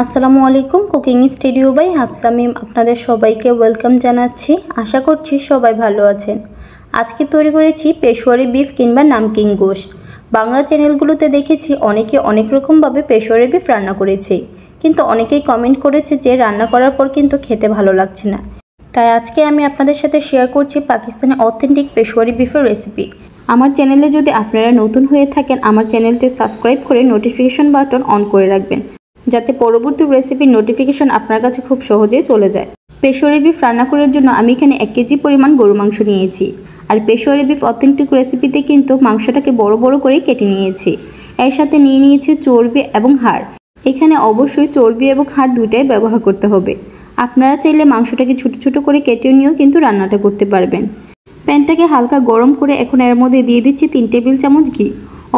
আসসালামু আলাইকুম। Cooking studio by Hafsa মিম আপনাদের সবাইকে ওয়েলকাম জানাচ্ছি। আশা করছি সবাই ভালো আছেন। আজকে তৈরি করেছি পেশোয়ারি বিফ কিংবা নামকিন গোশ। বাংলা চ্যানেলগুলোতে দেখেছি অনেকে অনেক রকমভাবে পেশোয়ারি বিফ রান্না করেছে, কিন্তু অনেকেই কমেন্ট করেছে যে রান্না করার পর কিন্তু খেতে ভালো লাগছে না। তাই আজকে আমি আপনাদের সাথে শেয়ার করছি পাকিস্তানের অথেন্টিক পেশোয়ারি বিফের রেসিপি। আমার চ্যানেলে যদি আপনারা নতুন হয়ে থাকেন, আমার চ্যানেলটি সাবস্ক্রাইব করে নোটিফিকেশন বাটন অন করে রাখবেন, যাতে পরবর্তী রেসিপির নোটিফিকেশন আপনার কাছে খুব সহজেই চলে যায়। পেশোয়ারি বিফ রান্না করার জন্য আমি এখানে 1 কেজি পরিমাণ গরু মাংস নিয়েছি। আর পেশোয়ারি বিফ অথেন্টিক রেসিপিতে কিন্তু মাংসটাকে বড় বড় করে কেটে নিয়েছি। এর সাথে নিয়ে নিয়েছি চর্বি এবং হাড়। এখানে অবশ্যই চর্বি এবং হাড় দুইটাই ব্যবহার করতে হবে। আপনারা চাইলে মাংসটাকে ছোট ছোট করে কেটে নিয়েও কিন্তু রান্নাটা করতে পারবেন। প্যানটাকে হালকা গরম করে এখন এর মধ্যে দিয়ে দিচ্ছি 3 টেবিল চামচ ঘি।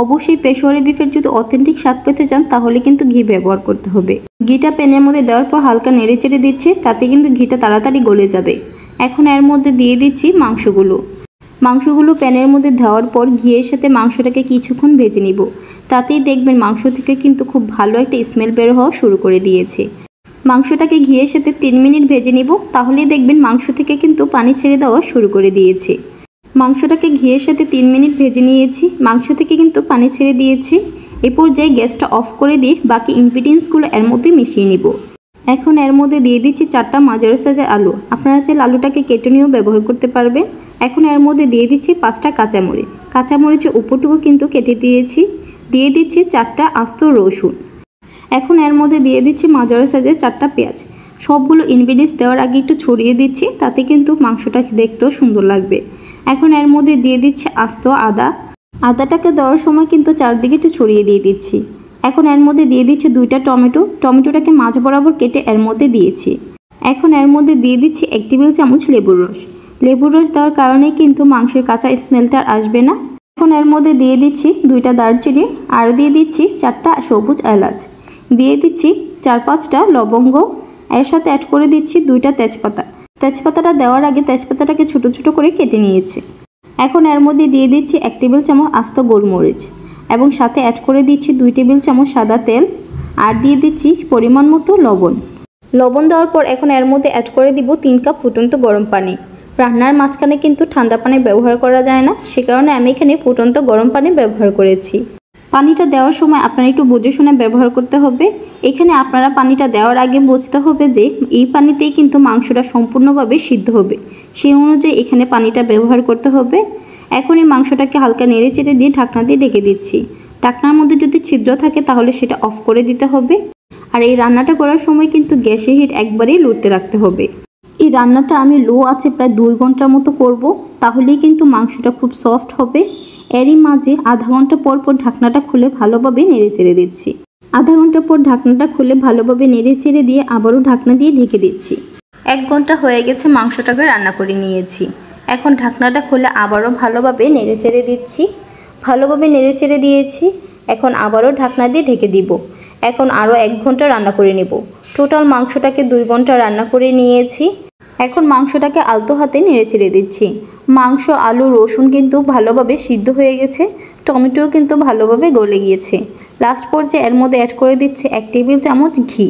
অবশ্যই পেশোয়ারি বিফের যদি অথেন্টিক স্বাদ পেতে চান তাহলে কিন্তু ঘি ব্যবহার করতে হবে। ঘিটা প্যানের মধ্যে দেওয়ার পর হালকা নেড়ে চেড়ে দিচ্ছি, তাতে কিন্তু ঘিটা তাড়াতাড়ি গলে যাবে। এখন এর মধ্যে দিয়ে দিচ্ছি মাংসগুলো প্যানের মধ্যে দেওয়ার পর ঘিয়ের সাথে মাংসটাকে কিছুক্ষণ ভেজে নিব। তাতেই দেখবেন মাংস থেকে কিন্তু খুব ভালো একটা স্মেল বের হওয়া শুরু করে দিয়েছে। মাংসটাকে ঘিয়ের সাথে 3 মিনিট ভেজে নিব, তাহলেই দেখবেন মাংস থেকে কিন্তু পানি ছেড়ে দেওয়া শুরু করে দিয়েছে। মাংসটাকে ঘিয়ের সাথে 3 মিনিট ভেজে নিয়েছি, মাংস থেকে কিন্তু পানি ছেড়ে দিয়েছি। এ পর্যায়ে গ্যাসটা অফ করে দিয়ে বাকি ইনগ্রিডিয়েন্টসগুলো এর মধ্যে মিশিয়ে নিব। এখন এর মধ্যে দিয়ে দিচ্ছি 4টা মাঝারি সাইজের আলু। আপনারা চাইলে আলুটাকে কেটে নিয়েও ব্যবহার করতে পারবেন। এখন এর মধ্যে দিয়ে দিচ্ছি 5টা কাঁচামরিচের উপরটুকু কিন্তু কেটে দিয়েছি। দিয়ে দিচ্ছি 4টা আস্ত রসুন। এখন এর মধ্যে দিয়ে দিচ্ছি মাঝারি সাইজের 4টা পেঁয়াজ। সবগুলো ইনগ্রিডিয়েন্টস দেওয়ার আগে একটু ছড়িয়ে দিচ্ছি, তাতে কিন্তু মাংসটা দেখতেও সুন্দর লাগবে। এখন এর মধ্যে দিয়ে দিচ্ছি আস্ত আদাটাকে দেওয়ার সময় কিন্তু চারদিকে একটু ছড়িয়ে দিয়ে দিচ্ছি। এখন এর মধ্যে দিয়ে দিচ্ছি 2টা টমেটোটাকে মাঝ বরাবর কেটে এর মধ্যে দিয়েছি। এখন এর মধ্যে দিয়ে দিচ্ছি 1 টেবিল চামচ লেবুর রস দেওয়ার কারণে কিন্তু মাংসের কাঁচা স্মেলটা আসবে না। এখন এর মধ্যে দিয়ে দিচ্ছি 2টা দারচিনি, আর দিয়ে দিচ্ছি 4টা সবুজ এলাচ, দিয়ে দিচ্ছি 4-5টা লবঙ্গ, এর সাথে অ্যাড করে দিচ্ছি 2টা তেজপাতাটা দেওয়ার আগে তেজপাতাটাকে ছোট ছোট করে কেটে নিয়েছি। এখন এর মধ্যে দিয়ে দিচ্ছি 1 টেবিল চামচ আস্ত গোলমরিচ এবং সাথে অ্যাড করে দিচ্ছি 2 টেবিল চামচ সাদা তেল, আর দিয়ে দিচ্ছি পরিমাণ মতো লবণ দেওয়ার পর এখন এর মধ্যে অ্যাড করে দিব 3 কাপ ফুটন্ত গরম পানি। রান্নার মাঝখানে কিন্তু ঠান্ডা পানি ব্যবহার করা যায় না, সে কারণে আমি এখানে ফুটন্ত গরম পানি ব্যবহার করেছি। পানিটা দেওয়ার সময় আপনারা একটু বুঝে শুনে ব্যবহার করতে হবে। এখানে আপনারা পানিটা দেওয়ার আগে বুঝতে হবে যে এই পানিতেই কিন্তু মাংসটা সম্পূর্ণভাবে সিদ্ধ হবে, সেই অনুযায়ী এখানে পানিটা ব্যবহার করতে হবে। এখন এই মাংসটাকে হালকা নেড়ে চেড়ে দিয়ে ঢাকনা দিয়ে ঢেকে দিচ্ছি। ঢাকনার মধ্যে যদি ছিদ্র থাকে তাহলে সেটা অফ করে দিতে হবে। আর এই রান্নাটা করার সময় কিন্তু গ্যাসের হিট একবারেই লড়তে রাখতে হবে। এই রান্নাটা আমি লো আছে প্রায় 2 ঘন্টার মতো করব, তাহলেই কিন্তু মাংসটা খুব সফট হবে। এরই মাঝে আধা ঘন্টা পর ঢাকনাটা খুলে ভালোভাবে নেড়ে চেড়ে দিচ্ছি। আধা ঘন্টা পর ঢাকনাটা খুলে ভালোভাবে নেড়ে চেড়ে দিয়ে আবারও ঢাকনা দিয়ে ঢেকে দিচ্ছি। 1 ঘন্টা হয়ে গেছে মাংসটাকে রান্না করে নিয়েছি। এখন ঢাকনাটা খুলে আবারও ভালোভাবে নেড়ে চেড়ে দিয়েছি। এখন আবারও ঢাকনা দিয়ে ঢেকে দিব। এখন আরও 1 ঘন্টা রান্না করে নেব। টোটাল মাংসটাকে 2 ঘন্টা রান্না করে নিয়েছি। এখন মাংসটাকে আলতো হাতে নেড়ে চেড়ে দিচ্ছি। মাংস, আলু, রসুন কিন্তু ভালোভাবে সিদ্ধ হয়ে গেছে, টমেটোও কিন্তু ভালোভাবে গলে গিয়েছে। লাস্ট পর্যায়ে এর মধ্যে অ্যাড করে দিচ্ছি 1 টেবিল চামচ ঘি।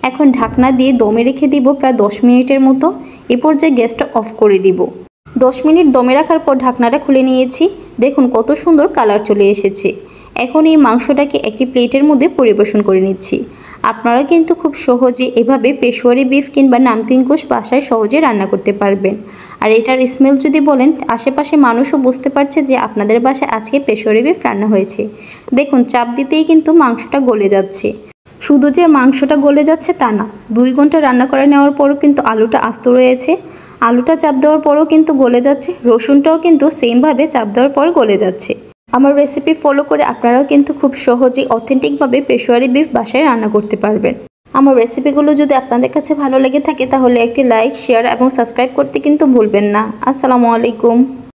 এখন ঢাকনা দিয়ে দমে রেখে দিব প্রায় 10 মিনিটের মতো। এ পর্যায়ে গ্যাসটা অফ করে দিব। 10 মিনিট দমে রাখার পর ঢাকনাটা খুলে নিয়েছি। দেখুন কত সুন্দর কালার চলে এসেছে। এখন এই মাংসটাকে একটি প্লেটের মধ্যে পরিবেশন করে নিচ্ছি। আপনারা কিন্তু খুব সহজে এভাবে পেশোয়ারি বিফ কিংবা নামকিন গোশ বাসায় সহজে রান্না করতে পারবেন। আর এটার স্মেল যদি বলেন, আশেপাশে মানুষও বুঝতে পারছে যে আপনাদের বাসায় আজকে পেশোয়ারি বিফ রান্না হয়েছে। দেখুন চাপ দিতেই কিন্তু মাংসটা গলে যাচ্ছে। শুধু যে মাংসটা গলে যাচ্ছে তা না, 2 ঘন্টা রান্না করে নেওয়ার পরও কিন্তু আলুটা আস্ত রয়েছে। আলুটা চাপ দেওয়ার পরও কিন্তু গলে যাচ্ছে, রসুনটাও কিন্তু সেমভাবে চাপ দেওয়ার পর গলে যাচ্ছে। আমার রেসিপি ফলো করে আপনারাও কিন্তু খুব সহজেই অথেন্টিকভাবে পেশোয়ারি বিফ বাসায় রান্না করতে পারবেন। আমার রেসিপিগুলো যদি আপনাদের কাছে ভালো লেগে থাকে তাহলে একটি লাইক, শেয়ার এবং সাবস্ক্রাইব করতে কিন্তু ভুলবেন না। আসসালামু আলাইকুম।